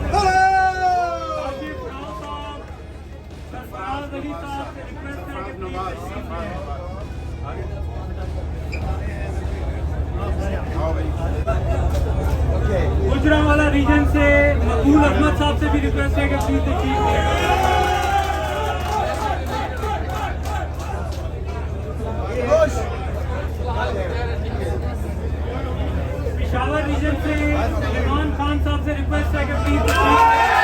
Speaker 3: आसिफ राव साहब, सरफराज अली साहब से रिक्वेस्ट है कि प्लीज तशरीफ ले आए। गुजरांवाला रीजन से मकबूल अहमद साहब से भी रिक्वेस्ट है कि प्लीज तशरीफ ले आए। पेशावर रीजन से इमरान खान साहब से रिक्वेस्ट है कि प्लीज तशरीफ ले आए।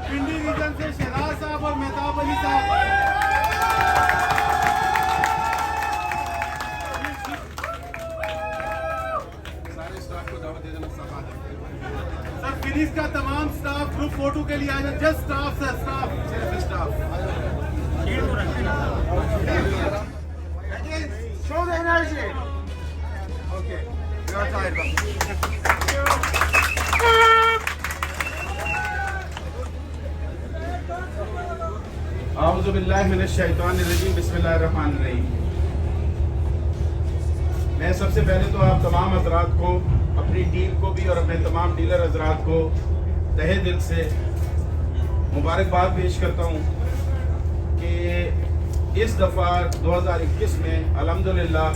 Speaker 7: पिंडी रीजन से शहनाज साहब और मेहताब अली साहब। सर फिनिश का तमाम स्टाफ ग्रुप फोटो के लिए आ जाए। जस्ट स्टाफ सर, स्टाफ सिर्फ staff. Show the energy. Okay you are tired.
Speaker 6: आऊज़ु बिल्लाहि मिनश शैतानिर रजीम, बिस्मिल्लाहिर रहमानिर रहीम। मैं सबसे पहले तो आप तमाम हज़रात को, अपनी टीम को भी और अपने तमाम डीलर हज़रात को तहे दिल से मुबारकबाद पेश करता हूँ कि इस दफ़ा 2021 में अल्हम्दुलिल्लाह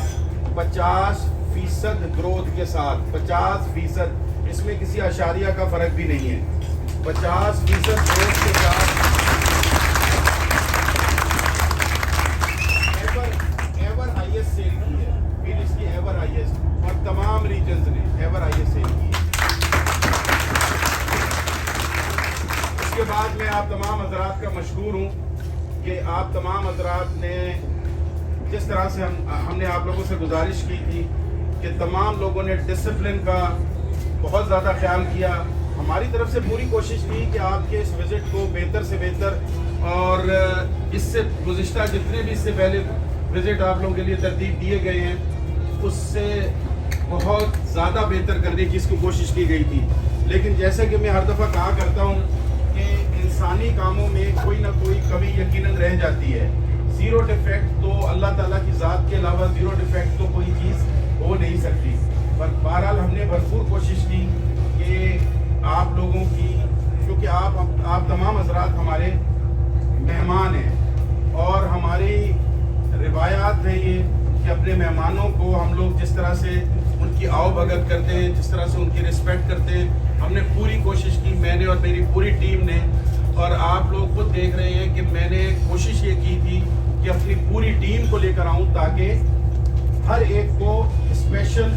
Speaker 6: 50% ग्रोथ के साथ, 50%, इसमें किसी आशारिया का फ़र्क भी नहीं है, 50% ग्रोथ के साथ एवर हाईएस्ट सेल की है। फिर इसकी एवर हाईएस्ट, और तमाम रीजन्स ने एवर हाईएस्ट सेल की है। इसके बाद मैं आप तमाम हजरात का मशकूर हूँ कि आप तमाम हजरात ने जिस तरह से हमने आप लोगों से गुजारिश की थी कि तमाम लोगों ने डिसिप्लिन का बहुत ज़्यादा ख्याल किया। हमारी तरफ से पूरी कोशिश की कि आपके इस विज़िट को बेहतर से बेहतर, और इससे गुज़िश्ता जितने भी इससे पहले विज़िट आप लोगों के लिए तरतीब दिए गए हैं उससे बहुत ज़्यादा बेहतर करने की इसको कोशिश की गई थी। लेकिन जैसे कि मैं हर दफ़ा कहा करता हूँ कि इंसानी कामों में कोई ना कोई कमी यकीनन रह जाती है। ज़ीरो डिफेक्ट तो अल्लाह ताला की ज़ात के अलावा ज़ीरो डिफेक्ट तो कोई चीज़ हो नहीं सकती। पर बहरहाल हमने भरपूर कोशिश की कि आप लोगों की, क्योंकि आप तमाम हज़रात हमारे मेहमान हैं और हमारी रिवायात है ये कि अपने मेहमानों को हम लोग जिस तरह से उनकी आओ भगत करते हैं, जिस तरह से उनकी रिस्पेक्ट करते हैं, हमने पूरी कोशिश की, मैंने और मेरी पूरी टीम ने। और आप लोग खुद देख रहे हैं कि मैंने कोशिश ये की थी कि अपनी पूरी टीम को लेकर आऊँ ताकि हर एक को स्पेशल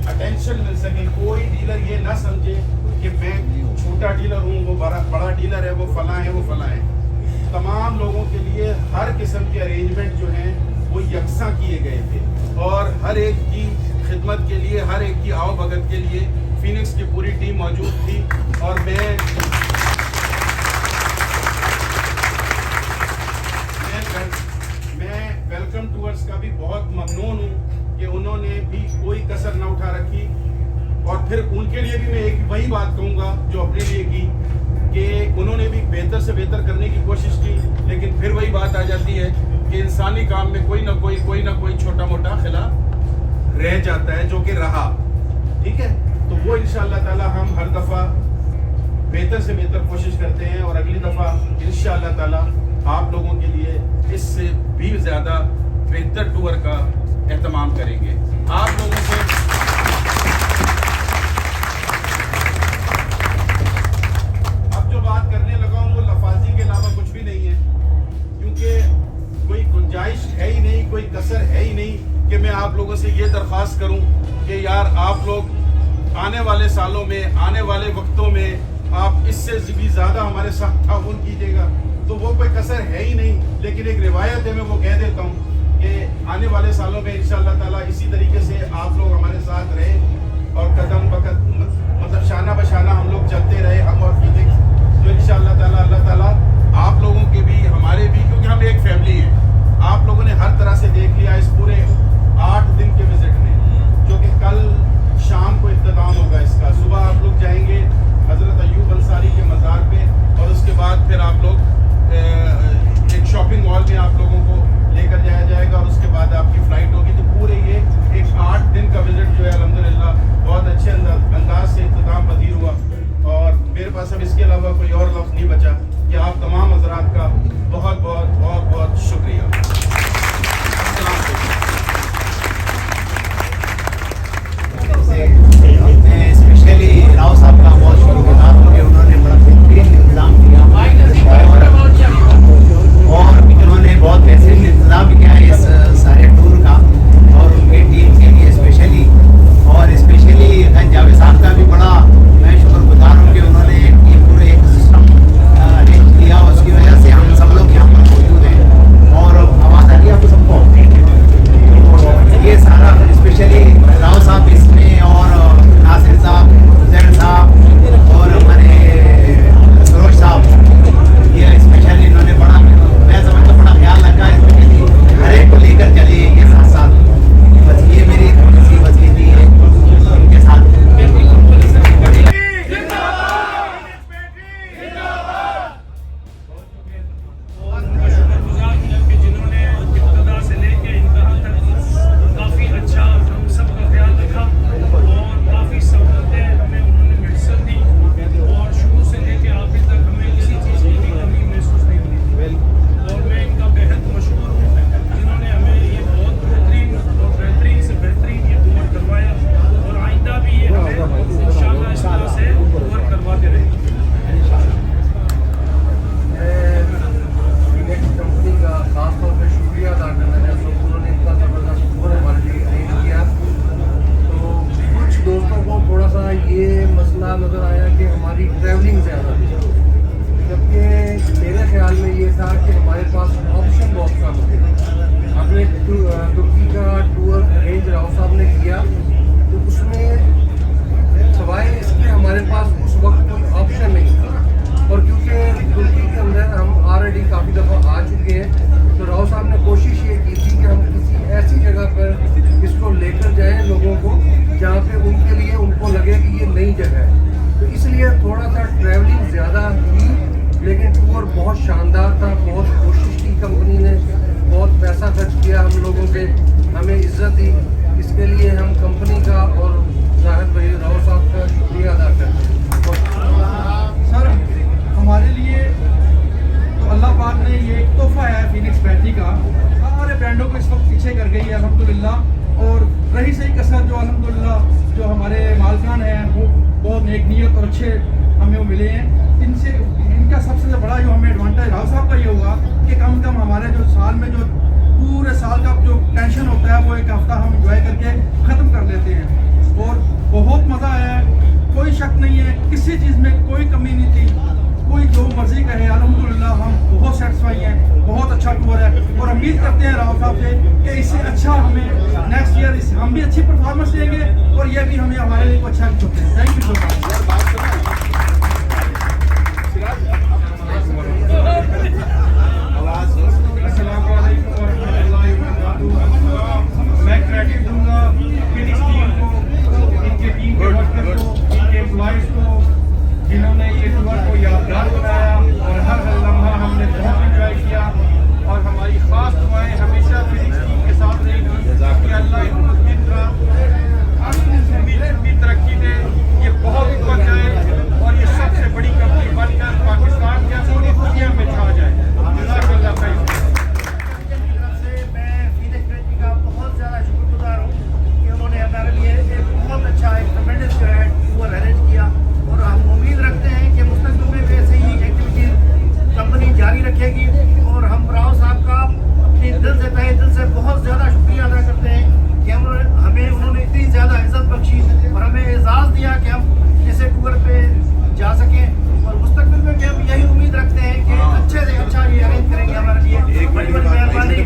Speaker 6: अटेंशन मिल सके। कोई डीलर ये ना समझे कि मैं छोटा डीलर हूँ, वो बड़ा डीलर है, वो फला है, वो फला है। तमाम लोगों के लिए हर किस्म के अरेंजमेंट जो हैं वो यकसा किए गए थे और हर एक की खिदमत के लिए, हर एक की आओ भगत के लिए फिनिक्स की पूरी टीम मौजूद थी। और मैं वेलकम टूअर्स का भी बहुत ममनून हूँ कि उन्होंने भी कोई कसर ना उठा रखी। और फिर उनके लिए भी मैं एक वही बात कहूँगा जो अपने लिए की कि उन्होंने भी बेहतर से बेहतर करने की कोशिश की। लेकिन फिर वही बात आ जाती है कि इंसानी काम में कोई ना कोई छोटा मोटा खिला रह जाता है, जो कि रहा। ठीक है, तो वो इंशाअल्लाह ताला हम हर दफ़ा बेहतर से बेहतर कोशिश करते हैं और अगली दफ़ा इंशाअल्लाह ताला आप लोगों के लिए इससे भी ज़्यादा बेहतर टूर का एहतमाम करेंगे। आप लोगों से अब जो बात करने लगा हूँ वो लफाजी के अलावा कुछ भी नहीं है, क्योंकि कोई गुंजाइश है ही नहीं, कोई कसर है ही नहीं कि मैं आप लोगों से ये दरख्वास्त करूं कि यार आप लोग आने वाले सालों में, आने वाले वक्तों में आप इससे भी ज़्यादा हमारे साथ ताउन कीजिएगा। तो वो कोई कसर है ही नहीं, लेकिन एक रिवायत है, मैं वो कह देता हूँ कि आने वाले सालों में इंशाअल्लाह ताला इसी तरीके से आप लोग हमारे साथ रहे और कदम बकदम मतलब शाना बशाना हम लोग चलते रहे, हम और फिनिक्स तो इंशाअल्लाह ताला अल्लाह ताला आप लोगों के भी हमारे भी, क्योंकि हम एक फैमिली हैं, आप लोगों ने हर तरह से देख लिया इस पूरे 8 दिन के विजिट में, जो कि कल शाम को इख्तिताम होगा इसका। सुबह आप लोग जाएंगे हज़रत अयूब अंसारी के मज़ार पे और उसके बाद फिर आप लोग एक शॉपिंग मॉल में आप लोगों को लेकर जाया जाएगा और उसके बाद आपकी फ़्लाइट होगी। तो पूरे ये एक 8 दिन का विजिट जो है अल्हम्दुलिल्लाह बहुत अच्छे अंदाज से इख्तिताम पजीर हुआ। और मेरे पास अब इसके अलावा कोई और लफ्ज़ नहीं बचा कि आप तमाम हज़रात का बहुत बहुत बहुत बहुत शुक्रिया।
Speaker 9: मैं स्पेशली राव साहब का बहुत शुक्रगुजार हूँ कि उन्होंने बड़ा बेहतरीन इंतज़ाम किया और उन्होंने बहुत बेहतरीन इंतज़ाम किया है इस सारे टूर का और उनकी टीम के लिए स्पेशली। और स्पेशली जावेद साहब का भी बड़ा मैं शुक्रगुजार हूँ कि उन्होंने ये पूरे एक सिस्टम अरेंज किया, उसकी वजह से हम सब लोग यहाँ पर मौजूद हैं। और आवाज़ आ रही है आपको सबको? ये सारा स्पेशली राव साहब इसमें और नासिर साहब, जैन साहब और हमारे सरोज साहब, ये स्पेशली इन्होंने बड़ा, मैं समझता बड़ा ख्याल रखा है, स्पेशली हर एक को लेकर चले ये साथ साथ। बस ये मेरी सी वजीफी है उनके साथ।
Speaker 3: जिन्होंने इब्तिदा से लेके इंतहा तक काफ़ी अच्छा हम सब का ख्याल रखा और काफ़ी सहूलतें हमें उन्होंने मैसर दी और शुरू से लेके आखिर तक हमें किसी चीज़ की भी कमी महसूस नहीं हुई। और मैं इनका बेहद मशहूर हूँ जिन्होंने हमें ये बहुत बेहतरीन से बेहतरीन ये टूर करवाया और आइंदा भी ये हमें इंशाअल्लाह इस तरह से टूर करवाते रहेंगे।
Speaker 7: कंपनी का खास तौर पे शुक्रिया अदा करना चाहता हूँ, उन्होंने इतना ज़बरदस्त टूर हमारे लिए अरेंज किया। तो कुछ दोस्तों को थोड़ा सा ये मसला नज़र आया कि हमारी ट्रैवलिंग ज़्यादा थी, जबकि मेरे ख्याल में ये था कि हमारे पास ऑप्शन बहुत कम थे। हमने तुर्की का टूर अरेंज राव साहब ने किया, तो उसमें सवाए इसके हमारे पास उस वक्त कोई ऑप्शन नहीं था। और क्योंकि तुर्की के अंदर हम ऑलरेडी काफ़ी दफ़ा आ चुके हैं, तो राव साहब ने कोशिश ये की थी कि हम किसी ऐसी जगह पर इसको लेकर जाएं लोगों को जहाँ पे उनके लिए उनको लगे कि ये नई जगह है। तो इसलिए थोड़ा सा ट्रैवलिंग ज़्यादा की, लेकिन टूर बहुत शानदार था। बहुत कोशिश की कंपनी ने, बहुत पैसा खर्च किया हम लोगों पे, हमें इज्जत दी। इसके लिए हम कंपनी का और जाहिद भाई राव साहब का शुक्रिया अदा करते हैं।
Speaker 10: सर हमारे लिए तो अल्लाह पाक ने ये एक तोहफा है फिनिक्स बैटरी का, सारे ब्रांडों को इस वक्त पीछे कर गई है अल्हम्दुलिल्लाह। और रही सही कसर जो अल्हम्दुलिल्लाह जो हमारे मालकान हैं वो बहुत नेक नीयत और अच्छे हमें वो मिले हैं। इनसे इनका सबसे बड़ा जो हमें एडवांटेज राव साहब का ये हुआ कि कम से कम हमारे जो साल में जो पूरे साल का जो टेंशन होता है वो एक हफ्ता हम इंजॉय करके ख़त्म कर लेते हैं और बहुत मज़ा आया है। कोई शक नहीं है, किसी चीज़ में कोई कमी नहीं थी, कोई जो मर्जी कहे अल्हम्दुलिल्लाह हम बहुत सेटिस्फाई हैं। बहुत अच्छा टूर है और उम्मीद करते हैं राव साहब से कि इससे अच्छा हमें नेक्स्ट ईयर हम भी अच्छी परफॉर्मेंस देंगे और ये भी हमें हमारे लिए अच्छा करते हैं। Thank you so much. मैं क्रेडिट दूंगा फिनिक्स टीम को, इनके टीम के वर्कर्स को, इनके एम्प्लॉइज़ को, जिन्होंने ये टूर को यादगार बनाया और हर लम्हा हमने बहुत इंजॉय किया। और हमारी खास दुआएं हमेशा फिनिक्स टीम के साथ रहेंगी कि अल्लाह इनको लंबी तरक्की दे, ये बहुत ऊपर जाए और ये सबसे बड़ी कंपनी बनकर पाकिस्तान के पूरी दुनिया में छा जाए।
Speaker 11: मैं फिनिक्स बैटरी का बहुत ज़्यादा शुक्रगुजार हूँ कि उन्होंने हमारे लिए एक बहुत अच्छा एक ट्रेमेंडस जो है टूर अरेंज किया और हम उम्मीद रखते हैं कि मुस्तक़बिल में वैसे ही एक्टिविटीज़ कंपनी जारी रखेगी। और हम राव साहब का अपने दिल से तहे दिल से बहुत ज़्यादा शुक्रिया अदा करते हैं कि हमें उन्होंने इतनी ज़्यादा इज़्ज़त बख्शी और हमें एजाज़ दिया कि हम ऐसे टूर पे जा सकें। और मुस्तक़बिल में भी हम यही उम्मीद रखते हैं कि अच्छे से अच्छा ये अरेंज करेंगे हमारे लिए। बड़ी बड़ी मेहरबानी।